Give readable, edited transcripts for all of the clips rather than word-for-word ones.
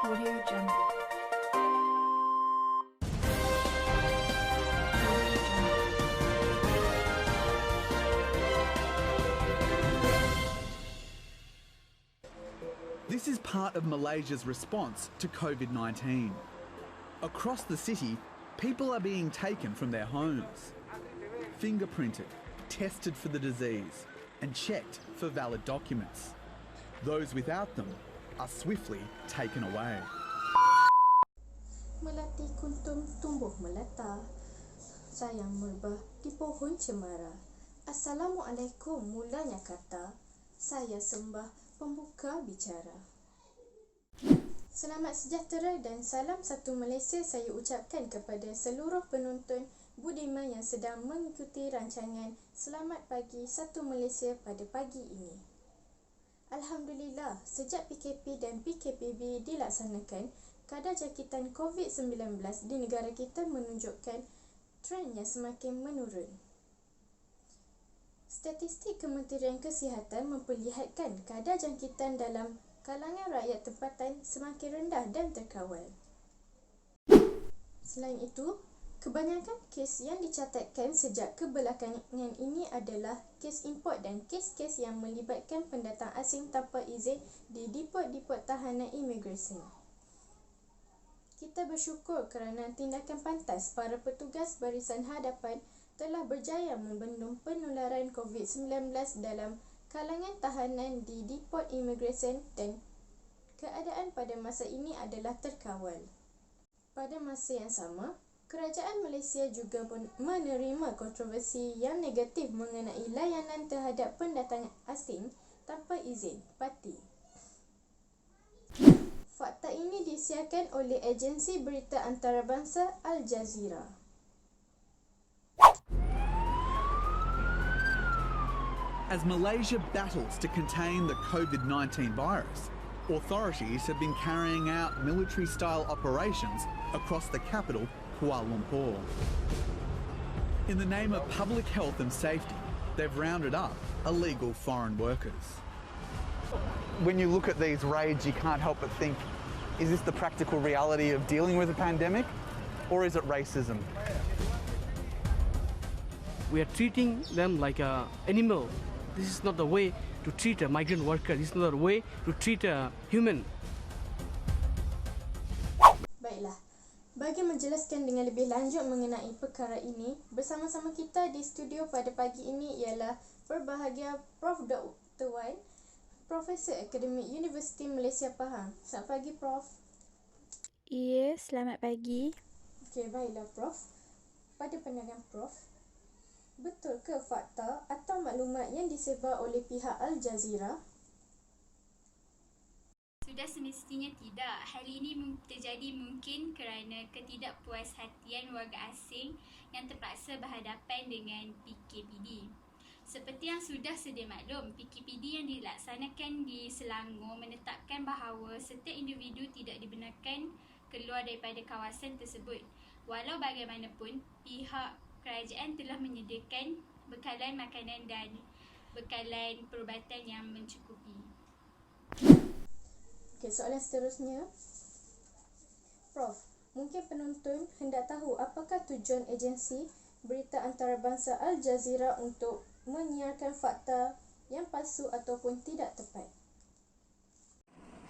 Audio Jungle. This is part of Malaysia's response to COVID-19. Across the city, people are being taken from their homes, fingerprinted, tested for the disease, and checked for valid documents. Those without them are swiftly taken away. Melati kuntum tumbuh melata, sayang merbah di pohon cemara. Assalamualaikum mulanya kata, saya sembah pembuka bicara. Selamat sejahtera dan salam satu Malaysia saya ucapkan kepada seluruh penonton budiman yang sedang mengikuti rancangan Selamat Pagi Satu Malaysia pada pagi ini. Alhamdulillah, sejak PKP dan PKPB dilaksanakan, kadar jangkitan Covid-19 di negara kita menunjukkan trend yang semakin menurun. Statistik Kementerian Kesihatan memperlihatkan kadar jangkitan dalam kalangan rakyat tempatan semakin rendah dan terkawal. Selain itu, kebanyakan kes yang dicatatkan sejak kebelakangan ini adalah kes import dan kes-kes yang melibatkan pendatang asing tanpa izin di dipot-dipot tahanan imigresen. Kita bersyukur kerana tindakan pantas para petugas barisan hadapan telah berjaya membendung penularan COVID-19 dalam kalangan tahanan di dipot imigresen dan keadaan pada masa ini adalah terkawal. Pada masa yang sama, kerajaan Malaysia juga menerima kontroversi yang negatif mengenai layanan terhadap pendatang asing tanpa izin parti. Fakta ini disiarkan oleh agensi berita antarabangsa Al-Jazeera. As Malaysia battles to contain the COVID-19 virus, authorities have been carrying out military-style operations across the capital, Kuala Lumpur. In the name of public health and safety, they've rounded up illegal foreign workers. When you look at these raids, you can't help but think, is this the practical reality of dealing with a pandemic, or is it racism? We are treating them like an animal. This is not the way to treat a migrant worker. This is not the way to treat a human. Baiklah, bagi menjelaskan dengan lebih lanjut mengenai perkara ini, bersama-sama kita di studio pada pagi ini ialah berbahagia Prof. Dr. Wan, Profesor Akademik Universiti Malaysia Pahang. Selamat pagi, Prof. Ya, selamat pagi. Okey, baiklah, Prof. Pada pandangan Prof, betul ke fakta atau maklumat yang disebar oleh pihak Al-Jazeera? Sudah semestinya tidak. Hal ini terjadi mungkin kerana ketidakpuashatian warga asing yang terpaksa berhadapan dengan PKPD. Seperti yang sudah sedia maklum, PKPD yang dilaksanakan di Selangor menetapkan bahawa setiap individu tidak dibenarkan keluar daripada kawasan tersebut. Walau bagaimanapun, pihak kerajaan telah menyediakan bekalan makanan dan bekalan perubatan yang mencukupi. Okey, soalan seterusnya. Prof, mungkin penonton hendak tahu apakah tujuan agensi berita antarabangsa Al-Jazeera untuk menyiarkan fakta yang palsu ataupun tidak tepat?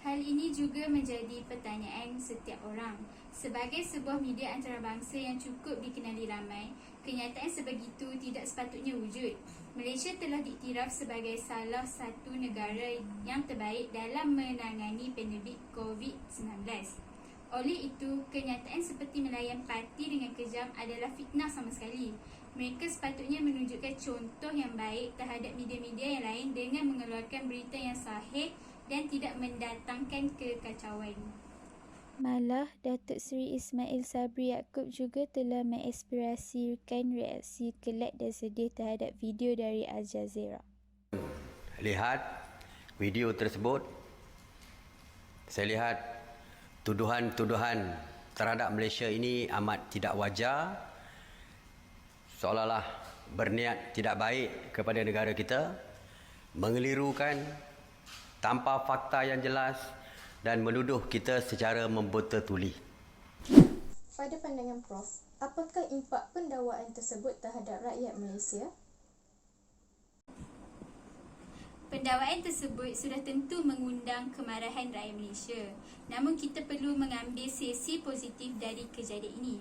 Hal ini juga menjadi pertanyaan setiap orang. Sebagai sebuah media antarabangsa yang cukup dikenali ramai, kenyataan sebegitu tidak sepatutnya wujud. Malaysia telah diiktiraf sebagai salah satu negara yang terbaik dalam menangani pandemik Covid-19. Oleh itu, kenyataan seperti melayan parti dengan kejam adalah fitnah sama sekali. Mereka sepatutnya menunjukkan contoh yang baik terhadap media-media yang lain dengan mengeluarkan berita yang sahih dan tidak mendatangkan kekacauan. Malah, Datuk Seri Ismail Sabri Yaakob juga telah mengekspresikan reaksi kelak dan sedih terhadap video dari Al-Jazeera. Lihat video tersebut, saya lihat tuduhan-tuduhan terhadap Malaysia ini amat tidak wajar, seolah-olah berniat tidak baik kepada negara kita, mengelirukan tanpa fakta yang jelas, dan menuduh kita secara membota-tuli. Pada pandangan Prof, apakah impak pendakwaan tersebut terhadap rakyat Malaysia? Pendakwaan tersebut sudah tentu mengundang kemarahan rakyat Malaysia. Namun kita perlu mengambil sesi positif dari kejadian ini.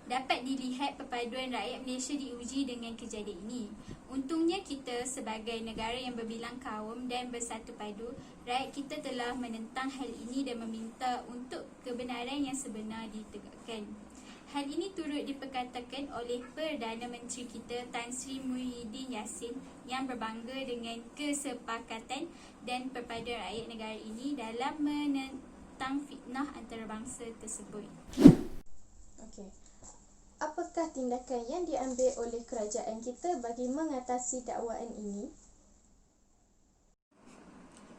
Dapat dilihat perpaduan rakyat Malaysia diuji dengan kejadian ini. Untungnya kita sebagai negara yang berbilang kaum dan bersatu padu, rakyat kita telah menentang hal ini dan meminta untuk kebenaran yang sebenar ditegakkan. Hal ini turut diperkatakan oleh Perdana Menteri kita Tan Sri Muhyiddin Yassin yang berbangga dengan kesepakatan dan perpaduan rakyat negara ini dalam menentang fitnah antarabangsa tersebut. Okey. Apakah tindakan yang diambil oleh kerajaan kita bagi mengatasi dakwaan ini?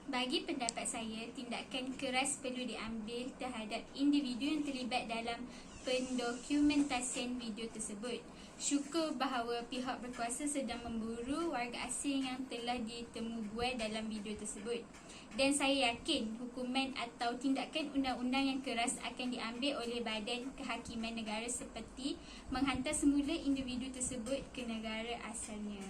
Bagi pendapat saya, tindakan keras perlu diambil terhadap individu yang terlibat dalam pendokumentasian video tersebut. Syukur bahawa pihak berkuasa sedang memburu warga asing yang telah ditemubuai dalam video tersebut. Dan saya yakin hukuman atau tindakan undang-undang yang keras akan diambil oleh badan kehakiman negara seperti menghantar semula individu tersebut ke negara asalnya.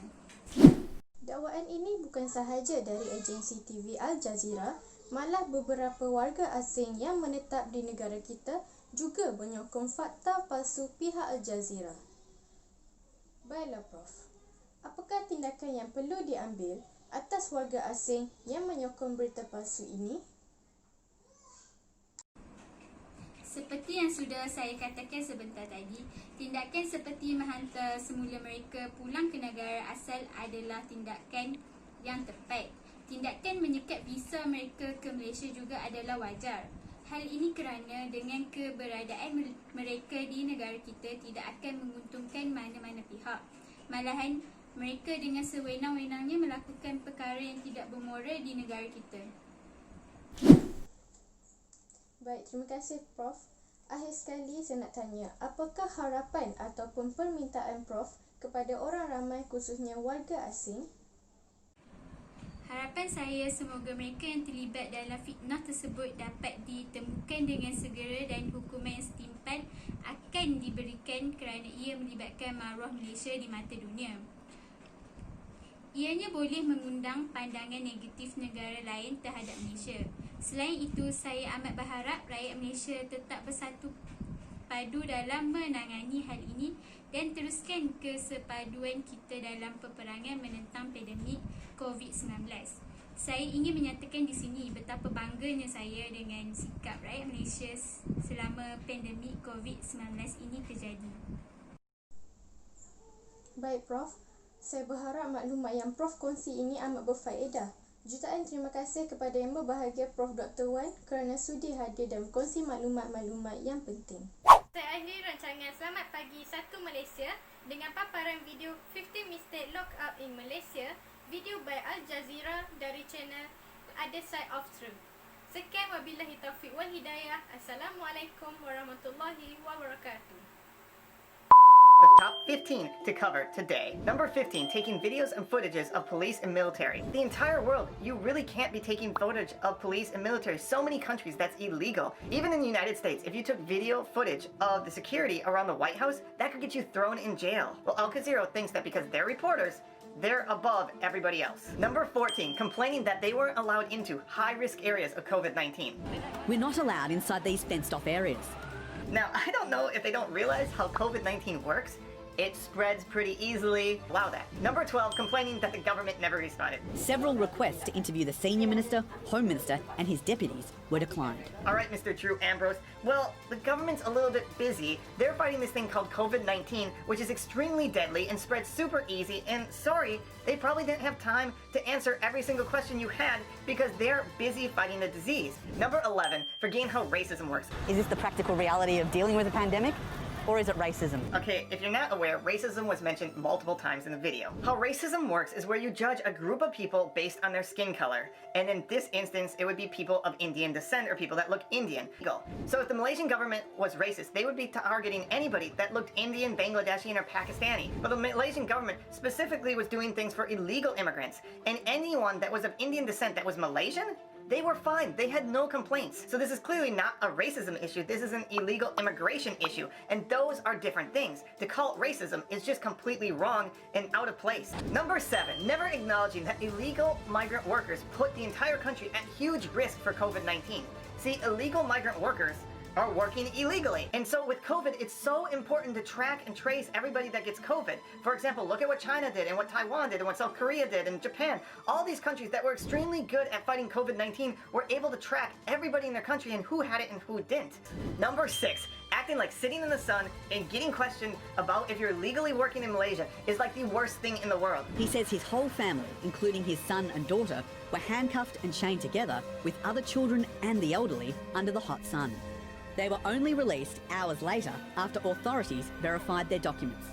Dakwaan ini bukan sahaja dari agensi TV Al-Jazeera, malah beberapa warga asing yang menetap di negara kita juga menyokong fakta palsu pihak Al-Jazeera. Baiklah Prof, apakah tindakan yang perlu diambil atas warga asing yang menyokong berita palsu ini? Seperti yang sudah saya katakan sebentar tadi, tindakan seperti menghantar semula mereka pulang ke negara asal adalah tindakan yang tepat. Tindakan menyekat visa mereka ke Malaysia juga adalah wajar. Hal ini kerana dengan keberadaan mereka di negara kita tidak akan menguntungkan mana-mana pihak. Malahan, mereka dengan sewenang-wenangnya melakukan perkara yang tidak bermoral di negara kita. Baik, terima kasih Prof. Akhir sekali saya nak tanya, apakah harapan ataupun permintaan Prof kepada orang ramai khususnya warga asing? Harapan saya semoga mereka yang terlibat dalam fitnah tersebut dapat ditemukan dengan segera dan hukuman yang setimpal akan diberikan kerana ia melibatkan maruah Malaysia di mata dunia. Ianya boleh mengundang pandangan negatif negara lain terhadap Malaysia. Selain itu, saya amat berharap rakyat Malaysia tetap bersatu padu dalam menangani hal ini dan teruskan kesepaduan kita dalam peperangan menentang pandemik Covid-19. Saya ingin menyatakan di sini betapa bangganya saya dengan sikap rakyat Malaysia selama pandemik Covid-19 ini terjadi. Baik Prof, saya berharap maklumat yang Prof kongsi ini amat berfaedah. Jutaan terima kasih kepada yang berbahagia Prof Dr. Wan kerana sudi hadir dan berkongsi maklumat-maklumat yang penting. Saya akhiri rancangan Selamat Pagi 1 Malaysia dengan paparan video 50 Mistake Lockout in Malaysia, video by Al-Jazeera dari channel Other Side of Truth. Sekian, wabillahi taufiq wal hidayah. Assalamualaikum warahmatullahi wabarakatuh. The top 15 to cover today. Number 15, taking videos and footages of police and military. The entire world, you really can't be taking footage of police and military. So many countries, that's illegal. Even in the United States, if you took video footage of the security around the White House, that could get you thrown in jail. Well, Al-Jazeera thinks that because they're reporters, they're above everybody else. Number 14, complaining that they weren't allowed into high-risk areas of COVID-19. We're not allowed inside these fenced-off areas. Now, I don't know if they don't realize how COVID-19 works. It spreads pretty easily. Allow that. Number 12, complaining that the government never responded. Several requests to interview the Senior Minister, Home Minister and his deputies were declined. All right, Mr. Drew Ambrose. Well, the government's a little bit busy. They're fighting this thing called COVID-19, which is extremely deadly and spreads super easy. And sorry, they probably didn't have time to answer every single question you had because they're busy fighting the disease. Number 11, forgetting how racism works. Is this the practical reality of dealing with a pandemic? Or is it racism? Okay, if you're not aware, racism was mentioned multiple times in the video. How racism works is where you judge a group of people based on their skin color. And in this instance, it would be people of Indian descent or people that look Indian. So if the Malaysian government was racist, they would be targeting anybody that looked Indian, Bangladeshi, or Pakistani. But the Malaysian government specifically was doing things for illegal immigrants. And anyone that was of Indian descent that was Malaysian, they were fine. They had no complaints. So this is clearly not a racism issue. This is an illegal immigration issue. And those are different things. To call it racism is just completely wrong and out of place. Number 7, never acknowledging that illegal migrant workers put the entire country at huge risk for COVID-19. See, illegal migrant workers are working illegally. And so with COVID, it's so important to track and trace everybody that gets COVID. For example, look at what China did and what Taiwan did and what South Korea did and Japan. All these countries that were extremely good at fighting COVID-19 were able to track everybody in their country and who had it and who didn't. Number 6, acting like sitting in the sun and getting questioned about if you're legally working in Malaysia is like the worst thing in the world. He says his whole family, including his son and daughter, were handcuffed and chained together with other children and the elderly under the hot sun. They were only released hours later after authorities verified their documents.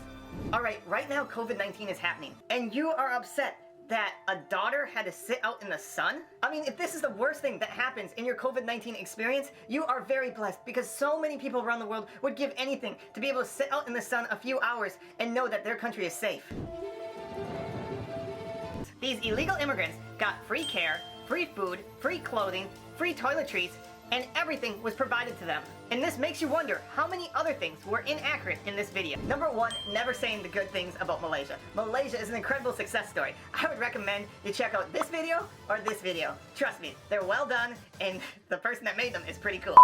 Alright, right now COVID-19 is happening, and you are upset that a daughter had to sit out in the sun? I mean, if this is the worst thing that happens in your COVID-19 experience, you are very blessed because so many people around the world would give anything to be able to sit out in the sun a few hours and know that their country is safe. These illegal immigrants got free care, free food, free clothing, free toiletries, and everything was provided to them. And this makes you wonder how many other things were inaccurate in this video. Number 1, never saying the good things about Malaysia. Malaysia is an incredible success story. I would recommend you check out this video or this video. Trust me, they're well done, and the person that made them is pretty cool.